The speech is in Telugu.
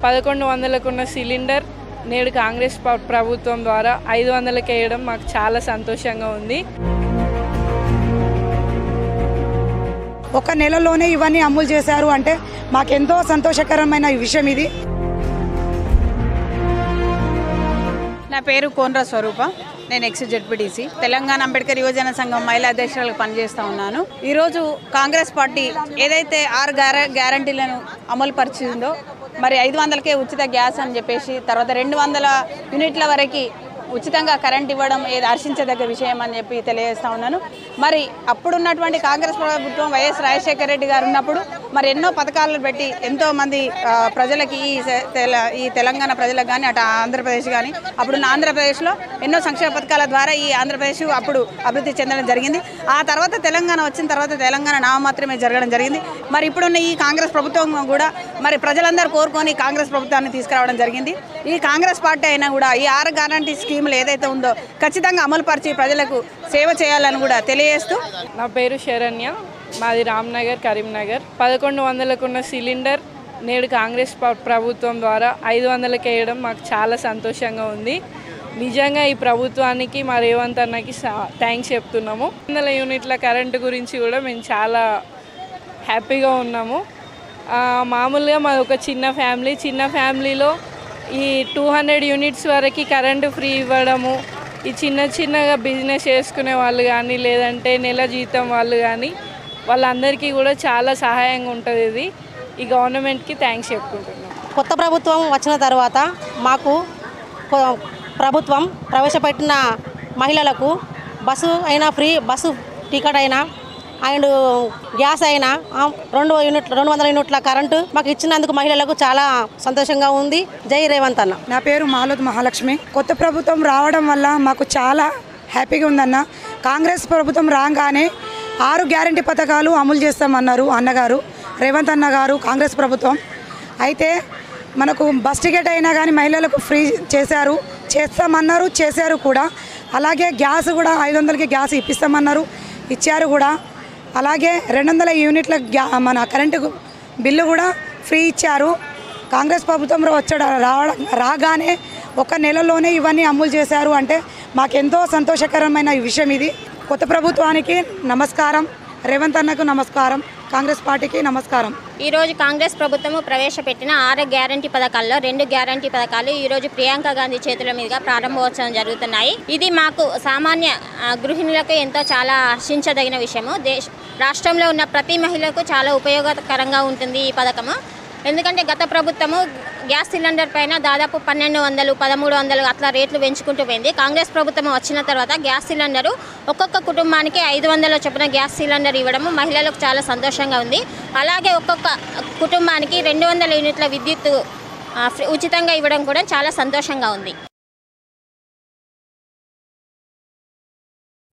1100కున్న సిలిండర్ నేడు కాంగ్రెస్ ప్రభుత్వం ద్వారా 500కి వేయడం మాకు చాలా సంతోషంగా ఉంది. ఒక నెలలోనే ఇవన్నీ అమలు చేశారు అంటే మాకెంతో సంతోషకరమైన విషయం ఇది. నా పేరు కోన్రా స్వరూప. నేను ఎక్స్ జెడ్పీటీసీ తెలంగాణ అంబేద్కర్ యువజన సంఘం మహిళా అధ్యక్షురాలుగా పనిచేస్తూ ఉన్నాను. ఈరోజు కాంగ్రెస్ పార్టీ ఏదైతే 6 గ్యారంటీలను అమలు పరిచిందో, మరి 500కే ఉచిత గ్యాస్ అని చెప్పేసి, తర్వాత 200 యూనిట్ల వరకు ఉచితంగా కరెంట్ ఇవ్వడం ఏది హర్షించదగ్గ విషయం అని చెప్పి తెలియజేస్తూ ఉన్నాను. మరి అప్పుడున్నటువంటి కాంగ్రెస్ ప్రభుత్వం వైఎస్ రాజశేఖర రెడ్డి గారు ఉన్నప్పుడు మరి ఎన్నో పథకాలను పెట్టి ఎంతోమంది ప్రజలకి ఈ తెలంగాణ ప్రజలకు కానీ అటు ఆంధ్రప్రదేశ్ కానీ అప్పుడున్న ఆంధ్రప్రదేశ్లో ఎన్నో సంక్షేమ పథకాల ద్వారా ఈ ఆంధ్రప్రదేశ్ అప్పుడు అభివృద్ధి చెందడం జరిగింది. ఆ తర్వాత తెలంగాణ వచ్చిన తర్వాత తెలంగాణ నామమాత్రమే జరగడం జరిగింది. మరి ఇప్పుడున్న ఈ కాంగ్రెస్ ప్రభుత్వం కూడా మరి ప్రజలందరూ కోరుకొని కాంగ్రెస్ ప్రభుత్వాన్ని తీసుకురావడం జరిగింది. ఈ కాంగ్రెస్ పార్టీ అయినా కూడా ఈ 6 గ్యారంటీ స్కీములు ఏదైతే ఉందో ఖచ్చితంగా అమలుపరిచి ప్రజలకు సేవ చేయాలని కూడా తెలియజేస్తూ. నా పేరు శరణ్య, మాది రామ్నగర్, కరీంనగర్. 1100కున్న సిలిండర్ నేడు కాంగ్రెస్ ప్రభుత్వం ద్వారా 500కి వేయడం మాకు చాలా సంతోషంగా ఉంది. నిజంగా ఈ ప్రభుత్వానికి మా రేవంత్ అన్నకి థ్యాంక్స్ చెప్తున్నాము. 100 యూనిట్ల కరెంటు గురించి కూడా మేము చాలా హ్యాపీగా ఉన్నాము. మామూలుగా మాది ఒక చిన్న ఫ్యామిలీలో ఈ 200 యూనిట్స్ వరకు కరెంటు ఫ్రీ ఇవ్వడము, ఈ చిన్నగా బిజినెస్ చేసుకునే వాళ్ళు కానీ లేదంటే నెల జీతం వాళ్ళు కానీ వాళ్ళందరికీ కూడా చాలా సహాయంగా ఉంటుంది. ఇది ఈ గవర్నమెంట్కి థ్యాంక్స్ చెప్పుకుంటున్నాం. కొత్త ప్రభుత్వం వచ్చిన తర్వాత మాకు ప్రభుత్వం ప్రవేశపెట్టిన మహిళలకు బస్సు అయినా ఫ్రీ, బస్సు టికెట్ అయినా అండ్ గ్యాస్ అయినా 200 యూనిట్ల కరెంటు మాకు ఇచ్చినందుకు మహిళలకు చాలా సంతోషంగా ఉంది. జై రేవంత్ అన్న. నా పేరు మాలోత్ మహాలక్ష్మి. కొత్త ప్రభుత్వం రావడం వల్ల మాకు చాలా హ్యాపీగా ఉందన్న. కాంగ్రెస్ ప్రభుత్వం రాగానే 6 గ్యారంటీ పథకాలు అమలు చేస్తామన్నారు అన్నగారు, రేవంత్ అన్న గారు, కాంగ్రెస్ ప్రభుత్వం. అయితే మనకు బస్ టికెట్ అయినా కానీ మహిళలకు ఫ్రీ చేస్తామన్నారు, చేశారు కూడా. అలాగే గ్యాస్ కూడా 500కి గ్యాస్ ఇప్పిస్తామన్నారు, ఇచ్చారు కూడా. అలాగే 200 యూనిట్ల మన కరెంటు బిల్లు కూడా ఫ్రీ ఇచ్చారు. కాంగ్రెస్ ప్రభుత్వం రాగానే ఒక నెలలోనే ఇవన్నీ అమలు చేశారు అంటే మాకెంతో సంతోషకరమైన విషయం ఇది. కొత్త ప్రభుత్వానికి నమస్కారం, రేవంత్ అన్నకు నమస్కారం, కాంగ్రెస్ పార్టీకి నమస్కారం. ఈరోజు కాంగ్రెస్ ప్రభుత్వము ప్రవేశపెట్టిన 6 గ్యారంటీ పథకాల్లో 2 గ్యారంటీ పథకాలు ఈరోజు ప్రియాంక గాంధీ చేతుల మీదుగా ప్రారంభోత్సవం జరుగుతున్నాయి. ఇది మాకు సామాన్య గృహిణులకు ఎంతో చాలా హర్షించదగిన విషయము. రాష్ట్రంలో ఉన్న ప్రతి మహిళకు చాలా ఉపయోగకరంగా ఉంటుంది ఈ పథకము. ఎందుకంటే గత ప్రభుత్వము గ్యాస్ సిలిండర్ పైన దాదాపు 1200, 1300 అట్లా రేట్లు పెంచుకుంటూ పోయింది. కాంగ్రెస్ ప్రభుత్వం వచ్చిన తర్వాత గ్యాస్ సిలిండరు ఒక్కొక్క కుటుంబానికి 500 చొప్పున గ్యాస్ సిలిండర్ ఇవ్వడము మహిళలకు చాలా సంతోషంగా ఉంది. అలాగే ఒక్కొక్క కుటుంబానికి 200 యూనిట్ల విద్యుత్ ఉచితంగా ఇవ్వడం కూడా చాలా సంతోషంగా ఉంది.